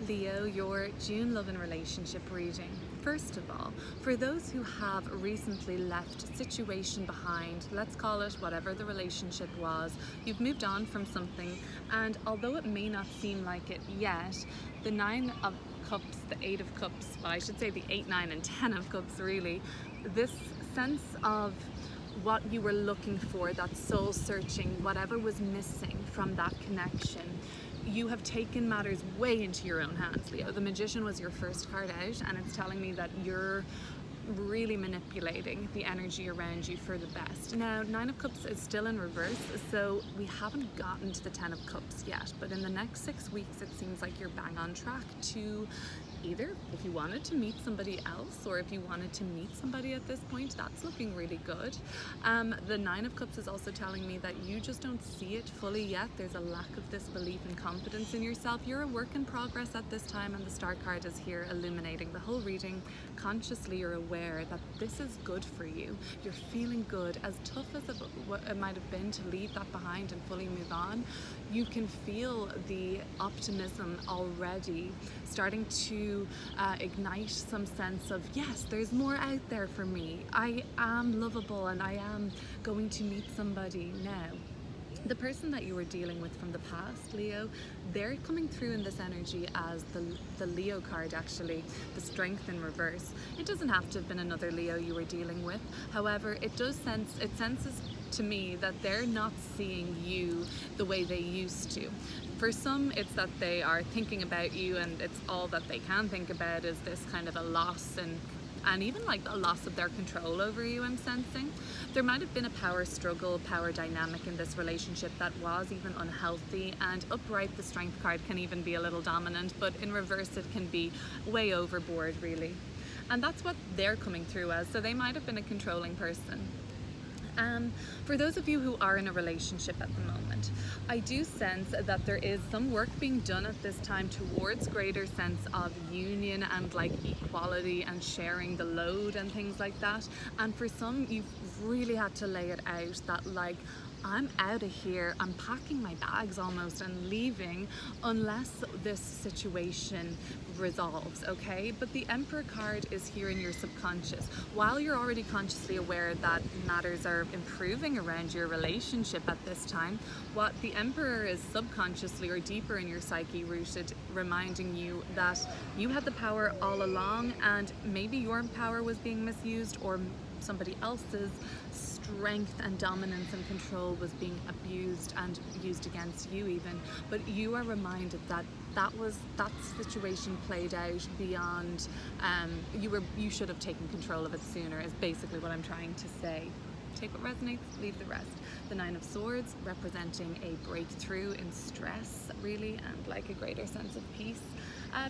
Leo, your June love and relationship reading. First of all, for those who have recently left a situation behind, let's call it whatever the relationship was, you've moved on from something, and although it may not seem like it yet, the Nine of Cups, the Eight of Cups, well, I should say the 8, 9, and 10 of Cups really, this sense of what you were looking for, that soul searching, whatever was missing from that connection, you have taken matters way into your own hands, Leo. The Magician was your first card out, and it's telling me that you're really manipulating the energy around you for the best. Now, Nine of Cups is still in reverse, so we haven't gotten to the 10 of Cups yet, but in the next 6 weeks, it seems like you're bang on track to either, if you wanted to meet somebody else, or if you wanted to meet somebody at this point, that's looking really good. The Nine of Cups is also telling me that you just don't see it fully yet. There's a lack of this belief and confidence in yourself. You're a work in progress at this time, and the Star card is here illuminating the whole reading. Consciously, you're aware that this is good for you. You're feeling good. As tough as it might have been to leave that behind and fully move on, you can feel the optimism already starting to ignite some sense of, yes, there's more out there for me. I am lovable, and I am going to meet somebody now. The person that you were dealing with from the past, Leo, they're coming through in this energy as the Leo card, actually, the Strength in reverse. It doesn't have to have been another Leo you were dealing with. However, it senses to me that they're not seeing you the way they used to. For some, it's that they are thinking about you, and it's all that they can think about is this kind of a loss and even like a loss of their control over you, I'm sensing. There might have been a power struggle, power dynamic in this relationship that was even unhealthy, and upright, the Strength card can even be a little dominant, but in reverse it can be way overboard, really. And that's what they're coming through as, so they might have been a controlling person. For those of you who are in a relationship at the moment, I do sense that there is some work being done at this time towards greater sense of union and like equality and sharing the load and things like that. And for some, you've really had to lay it out that like, I'm out of here, I'm packing my bags almost and leaving unless this situation resolves, okay? But the Emperor card is here in your subconscious. While you're already consciously aware that matters are improving around your relationship at this time, what the Emperor is subconsciously or deeper in your psyche rooted, reminding you that you had the power all along, and maybe your power was being misused, or somebody else's strength and dominance and control was being abused and used against you even. But you are reminded that that situation played out beyond, you should have taken control of it sooner, is basically what I'm trying to say. Take what resonates, leave the rest. The Nine of Swords representing a breakthrough in stress, really, and like a greater sense of peace.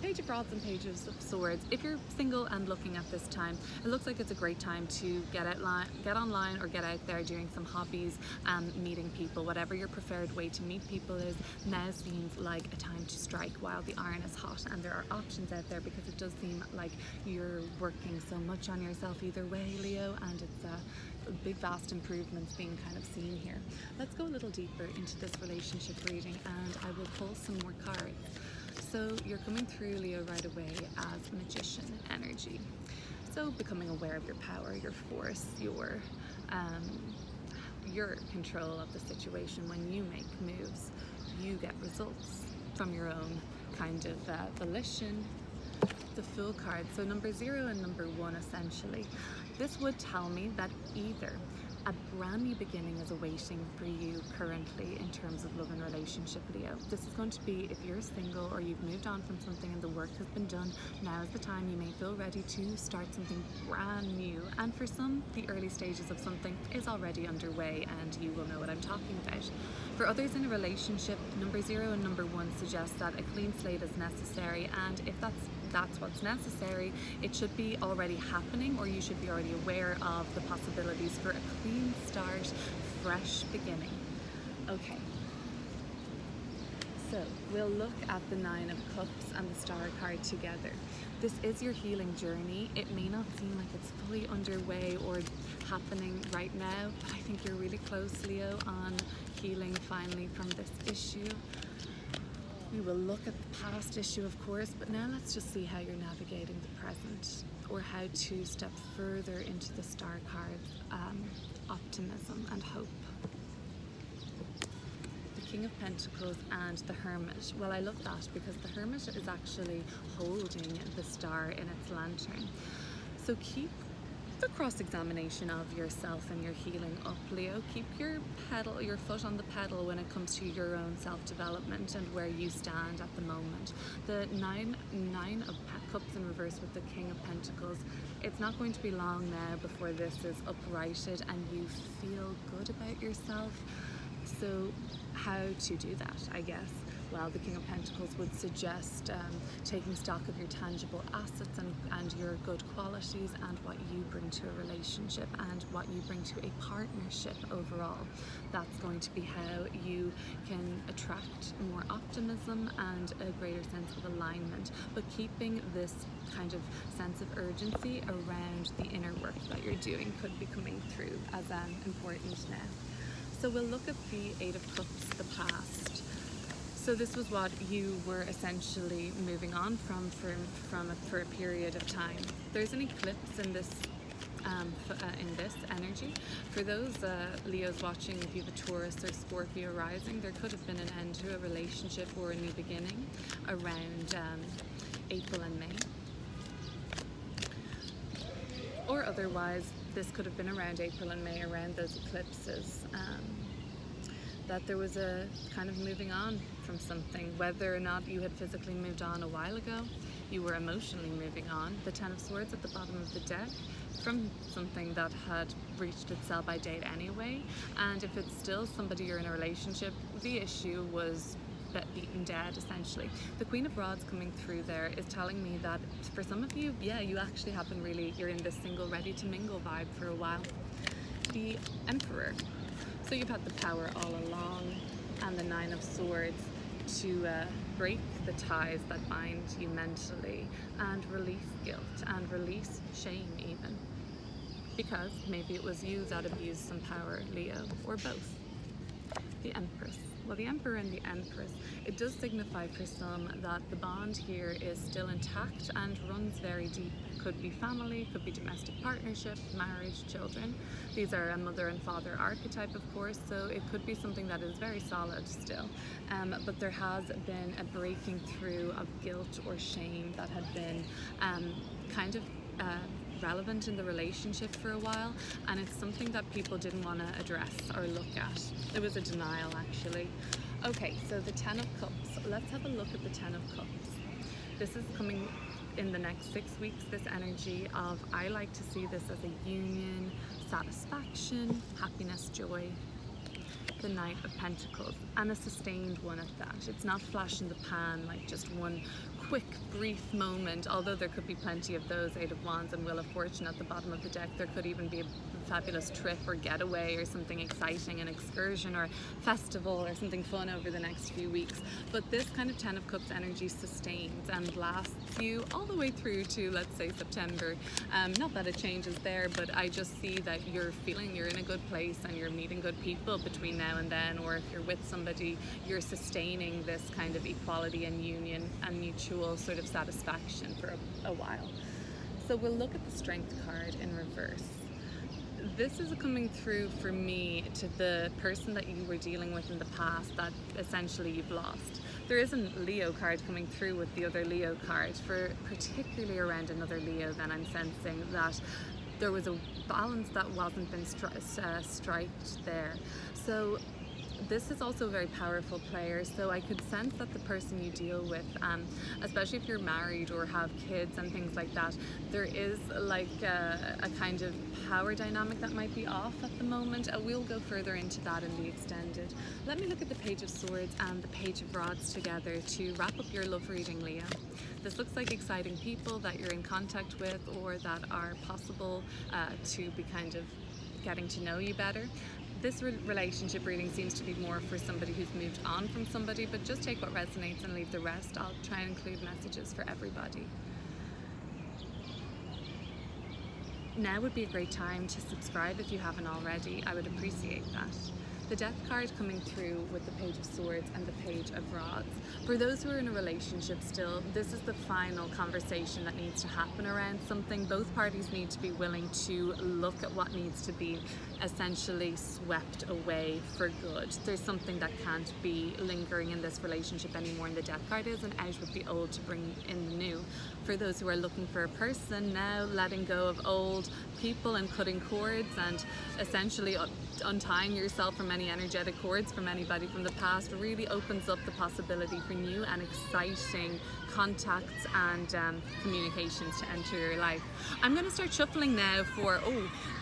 Page of Rods and Pages of Swords. If you're single and looking at this time, it looks like it's a great time to get online or get out there doing some hobbies, meeting people. Whatever your preferred way to meet people is, now seems like a time to strike while the iron is hot, and there are options out there, because it does seem like you're working so much on yourself either way, Leo, and it's big vast improvements being kind of seen here. Let's go a little deeper into this relationship reading, and I will pull some more cards. So you're coming through, Leo, right away as Magician energy. So becoming aware of your power, your force, your control of the situation. When you make moves, you get results from your own kind of volition. The Fool card, so number 0 and number 1 essentially. This would tell me that either a brand new beginning is awaiting for you currently in terms of love and relationship, Leo. This is going to be, if you're single or you've moved on from something and the work has been done, now is the time you may feel ready to start something brand new. And for some, the early stages of something is already underway, and you will know what I'm talking about. For others in a relationship, number 0 and number 1 suggest that a clean slate is necessary, and if that's what's necessary, it should be already happening, or you should be already aware of the possibilities for a clean start, fresh beginning. Okay, so we'll look at the Nine of Cups and the Star card together. This is your healing journey. It may not seem like it's fully underway or happening right now, but I think you're really close, Leo, on healing finally from this issue. We will look at the past issue, of course, but now let's just see how you're navigating the present, or how to step further into the star card's optimism and hope. The King of Pentacles and the Hermit. Well, I love that because the Hermit is actually holding the star in its lantern. So keep the cross-examination of yourself and your healing up, Leo. Keep your foot on the pedal when it comes to your own self-development and where you stand at the moment. The nine of Cups in reverse with the King of Pentacles. It's not going to be long now before this is uprighted and you feel good about yourself. So how to do that, I guess? Well, the King of Pentacles would suggest taking stock of your tangible assets and your good qualities and what you bring to a relationship and what you bring to a partnership overall. That's going to be how you can attract more optimism and a greater sense of alignment, but keeping this kind of sense of urgency around the inner work that you're doing could be coming through as important now. So we'll look at the Eight of Cups, the past. So this was what you were essentially moving on from for a period of time. There's an eclipse in this energy. For those Leos watching, if you have a Taurus or Scorpio rising, there could have been an end to a relationship or a new beginning around April and May. Or otherwise, this could have been around April and May, around those eclipses. That there was a kind of moving on from something, whether or not you had physically moved on a while ago, you were emotionally moving on. The Ten of Swords at the bottom of the deck, from something that had reached its sell-by date anyway, and if it's still somebody you're in a relationship, the issue was beaten dead essentially. The Queen of Rods coming through there is telling me that for some of you, yeah, you actually have been you're in this single ready to mingle vibe for a while. The Emperor. So you've had the power all along, and the Nine of Swords to break the ties that bind you mentally and release guilt and release shame even. Because maybe it was you that abused some power, Leo, or both. The Empress. Well, the Emperor and the Empress, it does signify for some that the bond here is still intact and runs very deep. Could be family, could be domestic partnership, marriage, children. These are a mother and father archetype, of course, so it could be something that is very solid still. But there has been a breaking through of guilt or shame that had been kind of relevant in the relationship for a while, and it's something that people didn't want to address or look at. It was a denial, actually. Okay, so the Ten of Cups. Let's have a look at the Ten of Cups. This is coming in the next 6 weeks, this energy of, I like to see this as a union, satisfaction, happiness, joy. The Knight of Pentacles, and a sustained one at that. It's not flash in the pan, like just one quick, brief moment, although there could be plenty of those. Eight of Wands and Wheel of Fortune at the bottom of the deck. There could even be a fabulous trip or getaway or something exciting, an excursion or festival or something fun over the next few weeks. But this kind of Ten of Cups energy sustains and lasts you all the way through to, let's say, September. Not that it changes there, but I just see that you're feeling you're in a good place and you're meeting good people between now and then, or if you're with somebody, you're sustaining this kind of equality and union and mutual sort of satisfaction for a while. So we'll look at the Strength card in reverse. This is coming through for me to the person that you were dealing with in the past that essentially you've lost. There is a Leo card coming through with the other Leo card, for particularly around another Leo. Then I'm sensing that there was a balance that wasn't been striked there. So this is also a very powerful player, so I could sense that the person you deal with, especially if you're married or have kids and things like that, there is like a kind of power dynamic that might be off at the moment. We'll go further into that in the extended. Let me look at the Page of Swords and the Page of Rods together to wrap up your love reading, Leo. This looks like exciting people that you're in contact with or that are possible to be kind of getting to know you better. This relationship reading seems to be more for somebody who's moved on from somebody, but just take what resonates and leave the rest. I'll try and include messages for everybody. Now would be a great time to subscribe if you haven't already. I would appreciate that. The Death card coming through with the Page of Swords and the Page of Rods. For those who are in a relationship still, this is the final conversation that needs to happen around something. Both parties need to be willing to look at what needs to be essentially swept away for good. There's something that can't be lingering in this relationship anymore, and the Death card is an out with the old to bring in the new. For those who are looking for a person now, letting go of old people and cutting cords and essentially untying yourself from any energetic cords from anybody from the past really opens up the possibility for new and exciting contacts and communications to enter your life. I'm going to start shuffling now for,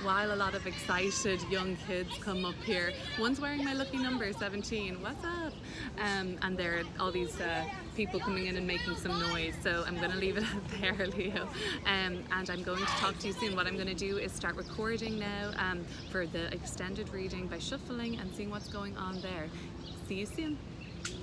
while a lot of excited young kids come up here. One's wearing my lucky number, 17. What's up? And there are all these people coming in and making some noise. So I'm going to leave it there, Leo. And I'm going to talk to you soon. What I'm going to do is start recording now for the extended reading by shuffling and seeing what's going on there. See you soon.